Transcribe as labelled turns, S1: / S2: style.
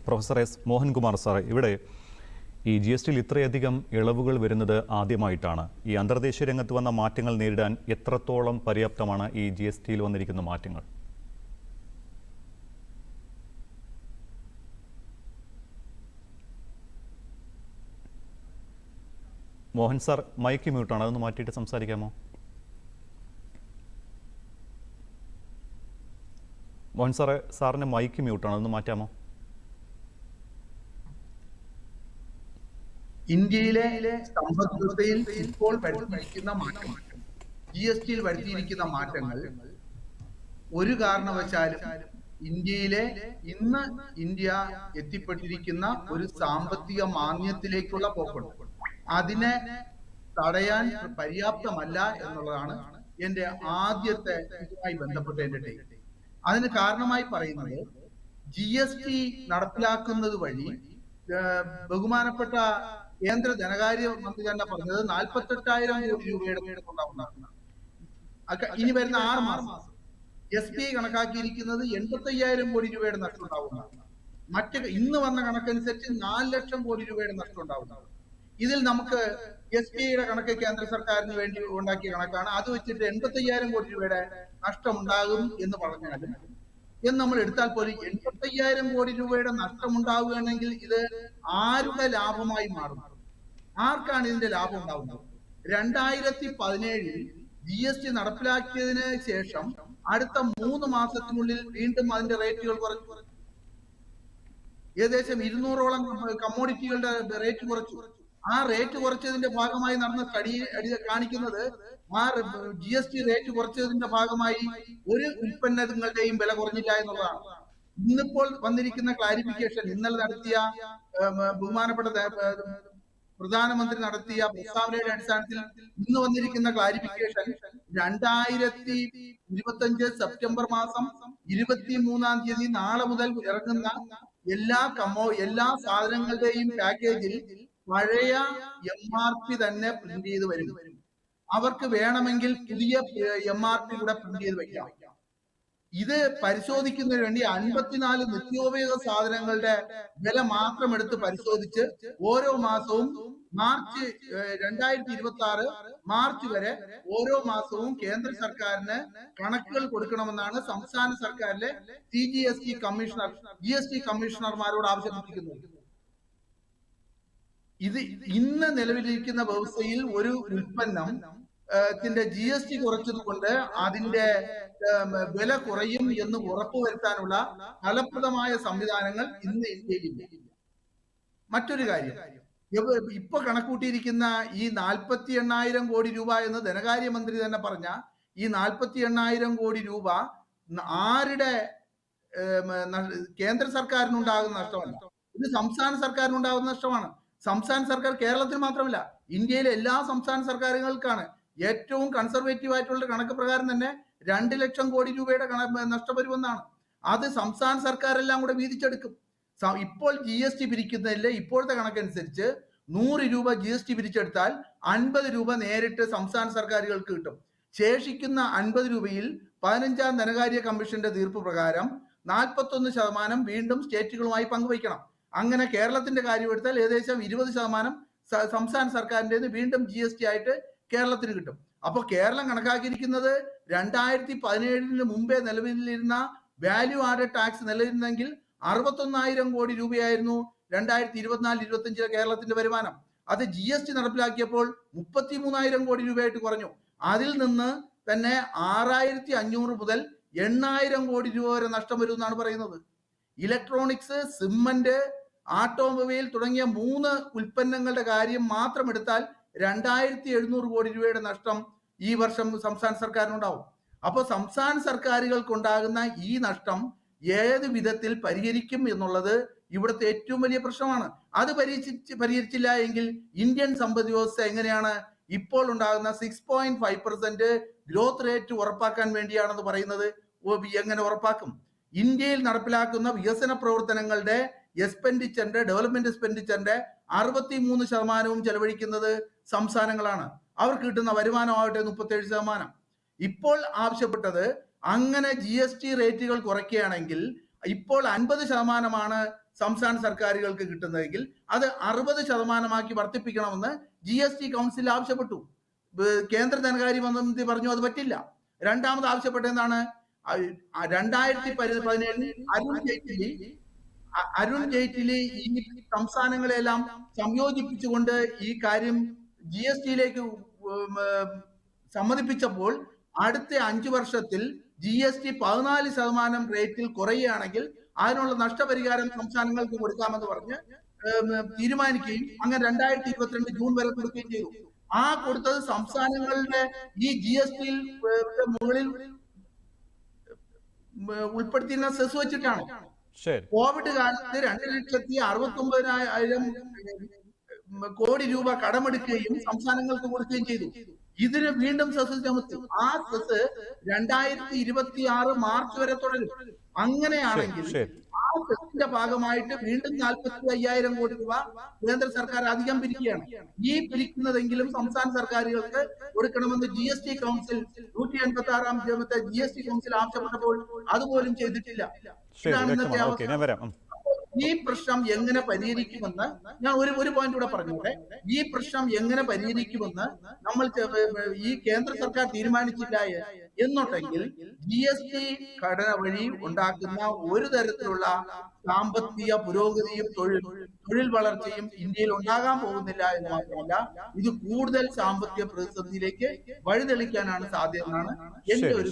S1: Professor S Mohankumar sir, ഇവിടെ ഈ GSTയിൽ ഇത്രയധികം ഇളവുകൾ വരുന്നത് ആദ്യമായിട്ടാണ്. ഈ അന്തർദേശീയ രംഗത്ത് വന്ന മാറ്റങ്ങൾ നേരിടാൻ എത്രത്തോളം പര്യാപ്തമാണ് ഈ GSTയിൽ വന്നിരിക്കുന്ന മാറ്റങ്ങൾ? മോഹൻ സാർ മൈക്ക് മ്യൂട്ടാണ്, അതൊന്ന് മാറ്റിയിട്ട് സംസാരിക്കാമോ? മോഹൻ സാറ്, സാറിന് മൈക്ക് മ്യൂട്ടാണ്, അതൊന്ന് മാറ്റാമോ?
S2: ഇന്ത്യയിലെ സമ്പദ് വ്യവസ്ഥയിൽ ഇപ്പോൾ വരുത്തിയിരിക്കുന്ന മാറ്റം, GSTയിൽ വരുത്തിയിരിക്കുന്ന മാറ്റങ്ങൾ ഒരു കാരണവശാലും ഇന്ന് ഇന്ത്യ എത്തിപ്പെട്ടിരിക്കുന്ന ഒരു സാമ്പത്തിക മാന്ദ്യത്തിലേക്കുള്ള പോക്കുണ്ട്. അതിനെ തടയാൻ പര്യാപ്തമല്ല എന്നുള്ളതാണ് എന്റെ ആദ്യത്തെ ഇതുമായി ബന്ധപ്പെട്ട എന്റെ ടേക്ക്. അതിന് കാരണമായി പറയുന്നത് GST നടപ്പിലാക്കുന്നത് വഴി ബഹുമാനപ്പെട്ട കേന്ദ്ര ധനകാര്യ മന്ത്രി തന്നെ പറഞ്ഞത് 48,000 കോടി രൂപയുടെ ഉണ്ടാകുന്നതാണ്. ഇനി വരുന്ന 6 മാസം SBI കണക്കാക്കിയിരിക്കുന്നത് 85,000 കോടി രൂപയുടെ നഷ്ടം ഉണ്ടാകുന്നതാണ്. ഇന്ന് വന്ന കണക്കനുസരിച്ച് 4 ലക്ഷം കോടി രൂപയുടെ നഷ്ടം ഉണ്ടാകുന്നതാണ്. ഇതിൽ നമുക്ക് SBIയുടെ കണക്ക് കേന്ദ്ര സർക്കാരിന് വേണ്ടി ഉണ്ടാക്കിയ കണക്കാണ്. അത് വെച്ചിട്ട് 85,000 കോടി രൂപയുടെ നഷ്ടം ഉണ്ടാകും എന്ന് പറഞ്ഞാലും നമ്മൾ എടുത്താൽ പോലും 85,000 കോടി രൂപയുടെ നഷ്ടം ഉണ്ടാവുകയാണെങ്കിൽ ഇത് ആരുടെ ലാഭമായി മാറും? ആർക്കാണ് ഇതിന്റെ ലാഭം ഉണ്ടാവുന്നത്? 2017 GST നടപ്പിലാക്കിയതിന് ശേഷം അടുത്ത 3 മാസത്തിനുള്ളിൽ വീണ്ടും അതിന്റെ റേറ്റുകൾ കുറച്ചു. ഏകദേശം 200ഓളം കമ്മോഡിറ്റികളുടെ റേറ്റ് കുറച്ചു. ആ റേറ്റ് കുറച്ചതിന്റെ ഭാഗമായി നടന്ന സ്റ്റഡി കാണിക്കുന്നത് ആ GST റേറ്റ് കുറച്ചതിന്റെ ഭാഗമായി ഒരു ഉൽപ്പന്നങ്ങളുടെയും വില കുറഞ്ഞില്ല എന്നുള്ളതാണ്. ഇന്നിപ്പോൾ വന്നിരിക്കുന്ന ക്ലാരിഫിക്കേഷൻ, ഇന്നലെ നടത്തിയ ബഹുമാനപ്പെട്ട പ്രധാനമന്ത്രി നടത്തിയ പ്രസ്താവനയുടെ അടിസ്ഥാനത്തിൽ ഇന്ന് വന്നിരിക്കുന്ന ക്ലാരിഫിക്കേഷൻ 2025 സെപ്റ്റംബർ മാസം 23-ാം തീയതി നാളെ മുതൽ ഇറങ്ങുന്ന എല്ലാ സാധനങ്ങളുടെയും പാക്കേജിൽ പഴയ MRP തന്നെ പ്രിന്റ് ചെയ്ത് വരും. അവർക്ക് വേണമെങ്കിൽ പുതിയ MRP കൂടെ പ്രിന്റ് ചെയ്ത് വയ്ക്കാം. ഇത് പരിശോധിക്കുന്നതിന് വേണ്ടി 54 നിത്യോപയോഗ സാധനങ്ങളുടെ വില മാത്രം എടുത്ത് പരിശോധിച്ച് ഓരോ മാസവും 2026 മാർച്ച് വരെ ഓരോ മാസവും കേന്ദ്ര സർക്കാരിന് കണക്കുകൾ കൊടുക്കണമെന്നാണ് സംസ്ഥാന സർക്കാരിലെ GST കമ്മീഷണർമാരോട് ആവശ്യപ്പെട്ടിരിക്കുന്നത്. ഇത് ഇന്ന് നിലവിലിരിക്കുന്ന വ്യവസ്ഥയിൽ ഒരു ഉൽപ്പന്നം GST കുറച്ചതുകൊണ്ട് അതിന്റെ വില കുറയും എന്ന് ഉറപ്പുവരുത്താനുള്ള ഫലപ്രദമായ സംവിധാനങ്ങൾ ഇന്ന് ഇന്ത്യയിലില്ല. മറ്റൊരു കാര്യം, ഇപ്പൊ കണക്കൂട്ടിയിരിക്കുന്ന ഈ 48,000 കോടി രൂപ എന്ന് ധനകാര്യമന്ത്രി തന്നെ പറഞ്ഞ ഈ 48,000 കോടി രൂപ ആരുടെ കേന്ദ്ര സർക്കാരിനുണ്ടാകുന്ന നഷ്ടമല്ല, ഇത് സംസ്ഥാന സർക്കാരിനുണ്ടാകുന്ന നഷ്ടമാണ്. സംസ്ഥാന സർക്കാർ, കേരളത്തിൽ മാത്രമല്ല ഇന്ത്യയിലെ എല്ലാ സംസ്ഥാന സർക്കാരുകൾക്കാണ്. ഏറ്റവും കൺസർവേറ്റീവ് ആയിട്ടുള്ള കണക്ക് പ്രകാരം തന്നെ 2 ലക്ഷം കോടി രൂപയുടെ നഷ്ടം വരുമെന്നാണ്. അത് സംസ്ഥാന സർക്കാരെല്ലാം കൂടെ വീതിച്ചെടുക്കും. ഇപ്പോൾ GST പിരിക്കുന്നതിൽ ഇപ്പോഴത്തെ കണക്കനുസരിച്ച് 100 രൂപ GST പിരിച്ചെടുത്താൽ 50 രൂപ നേരിട്ട് സംസ്ഥാന സർക്കാരുകൾക്ക് കിട്ടും. ശേഷിക്കുന്ന 50 രൂപയിൽ 15-ാം ധനകാര്യ കമ്മീഷന്റെ തീർപ്പ് പ്രകാരം 41% വീണ്ടും സ്റ്റേറ്റുകളുമായി പങ്കുവയ്ക്കണം. അങ്ങനെ കേരളത്തിന്റെ കാര്യം എടുത്താൽ ഏകദേശം 20% സംസ്ഥാന സർക്കാരിന്റെ വീണ്ടും GST ആയിട്ട് കേരളത്തിന് കിട്ടും. അപ്പൊ കേരളം കണക്കാക്കിയിരിക്കുന്നത് 2017 മുമ്പേ നിലവിലിരുന്ന വാല്യൂ ആഡഡ് ടാക്സ് നിലനിന്നെങ്കിൽ 61,000 കോടി രൂപയായിരുന്നു 2024-25 കേരളത്തിന്റെ വരുമാനം. അത് GST നടപ്പിലാക്കിയപ്പോൾ 33,000 കോടി രൂപയായിട്ട് കുറഞ്ഞു. അതിൽ നിന്ന് തന്നെ 6,500 മുതൽ 8,000 കോടി രൂപ വരെ നഷ്ടം വരും എന്നാണ് പറയുന്നത്. ഇലക്ട്രോണിക്സ്, സിമന്റ്, ഓട്ടോമൊബൈൽ തുടങ്ങിയ 3 ഉൽപ്പന്നങ്ങളുടെ കാര്യം മാത്രം എടുത്താൽ 2,700 കോടി രൂപയുടെ നഷ്ടം ഈ വർഷം സംസ്ഥാന സർക്കാരിനുണ്ടാവും. അപ്പോൾ സംസ്ഥാന സർക്കാരുകൾക്കുണ്ടാകുന്ന ഈ നഷ്ടം ഏത് വിധത്തിൽ പരിഹരിക്കും എന്നുള്ളത് ഇവിടുത്തെ ഏറ്റവും വലിയ പ്രശ്നമാണ്. അത് പരിഹരിച്ചില്ല എങ്കിൽ ഇന്ത്യൻ സമ്പദ് വ്യവസ്ഥ എങ്ങനെയാണ് ഇപ്പോൾ ഉണ്ടാകുന്ന 6.5% ഗ്രോത്ത് റേറ്റ് ഉറപ്പാക്കാൻ വേണ്ടിയാണെന്ന് പറയുന്നത്? എങ്ങനെ ഉറപ്പാക്കും? ഇന്ത്യയിൽ നടപ്പിലാക്കുന്ന വികസന പ്രവർത്തനങ്ങളുടെ ഡെവലപ്മെന്റ് എക്സ്പെൻഡിച്ചറിന്റെ 63% ചെലവഴിക്കുന്നത് സംസ്ഥാനങ്ങളാണ്. അവർക്ക് കിട്ടുന്ന വരുമാനമാവട്ടെ 37%. ഇപ്പോൾ ആവശ്യപ്പെട്ടത് അങ്ങനെ GST റേറ്റുകൾ കുറയ്ക്കുകയാണെങ്കിൽ ഇപ്പോൾ 50% സംസ്ഥാന സർക്കാരുകൾക്ക് കിട്ടുന്നതെങ്കിൽ അത് 60% വർദ്ധിപ്പിക്കണമെന്ന് GST കൗൺസിൽ ആവശ്യപ്പെട്ടു. കേന്ദ്ര ധനകാര്യമന്ത്രി പറഞ്ഞു അത് പറ്റില്ല. രണ്ടാമത് ആവശ്യപ്പെട്ടെന്താണ്? 2017 അരുൺ ജെയ്റ്റ്ലി ഈ സംസ്ഥാനങ്ങളെല്ലാം സംയോജിപ്പിച്ചുകൊണ്ട് ഈ കാര്യം GSTയിലേക്ക് സമ്മതിപ്പിച്ചപ്പോൾ അടുത്ത 5 വർഷത്തിൽ GST 14% റേറ്റിൽ കുറയുകയാണെങ്കിൽ അതിനുള്ള നഷ്ടപരിഹാരം സംസ്ഥാനങ്ങൾക്ക് കൊടുക്കാമെന്ന് പറഞ്ഞ് തീരുമാനിക്കുകയും അങ്ങനെ 2022 ജൂൺ വരെ കൊടുക്കുകയും ചെയ്തു. ആ കൊടുത്തത് സംസ്ഥാനങ്ങളുടെ ഈ GSTയിൽ മുകളിൽ ഉൾപ്പെടുത്തിയിരുന്ന സെസ് വെച്ചിട്ടാണ്. കോവിഡ് കാലത്ത് 2,69,000 കോടി രൂപ കടമെടുക്കുകയും സംസ്ഥാനങ്ങൾക്ക് കൊടുക്കുകയും ചെയ്തു. ഇതിന് വീണ്ടും സെസ് ചുമത്തി. ആ സെസ് 2026 മാർച്ച് വരെ തുടരും. അങ്ങനെയാണെങ്കിൽ ആ സെസിന്റെ ഭാഗമായിട്ട് വീണ്ടും 45,000 കോടി രൂപ കേന്ദ്ര സർക്കാർ അധികം പിരിക്കുകയാണ്. ഈ പിരിക്കുന്നതെങ്കിലും സംസ്ഥാന സർക്കാരുകൾക്ക് കൊടുക്കണമെന്ന് GST കൗൺസിൽ 186ാമത്തെ GST കൗൺസിൽ ആവശ്യപ്പെട്ടപ്പോൾ അതുപോലും ചെയ്തിട്ടില്ല. ഇതാണ് ഇന്നത്തെ അവസ്ഥ. ഈ പ്രശ്നം എങ്ങനെ പരിഹരിക്കുമെന്ന് ഞാൻ ഒരു പോയിന്റ് കൂടെ പറഞ്ഞോട്ടെ. ഈ പ്രശ്നം എങ്ങനെ പരിഹരിക്കുമെന്ന് നമ്മൾ ഈ കേന്ദ്ര സർക്കാർ തീരുമാനിച്ചില്ല എന്നുണ്ടെങ്കിൽ GST ഘടന വഴി ഉണ്ടാക്കുന്ന ഒരു തരത്തിലുള്ള സാമ്പത്തിക പുരോഗതിയും തൊഴിൽ വളർച്ചയും ഇന്ത്യയിൽ ഉണ്ടാകാൻ പോകുന്നില്ല എന്ന് മാത്രമല്ല, ഇത് കൂടുതൽ സാമ്പത്തിക പ്രതിസന്ധിയിലേക്ക് വഴിതെളിക്കാനാണ് സാധ്യത എന്നാണ് എന്റെ ഒരു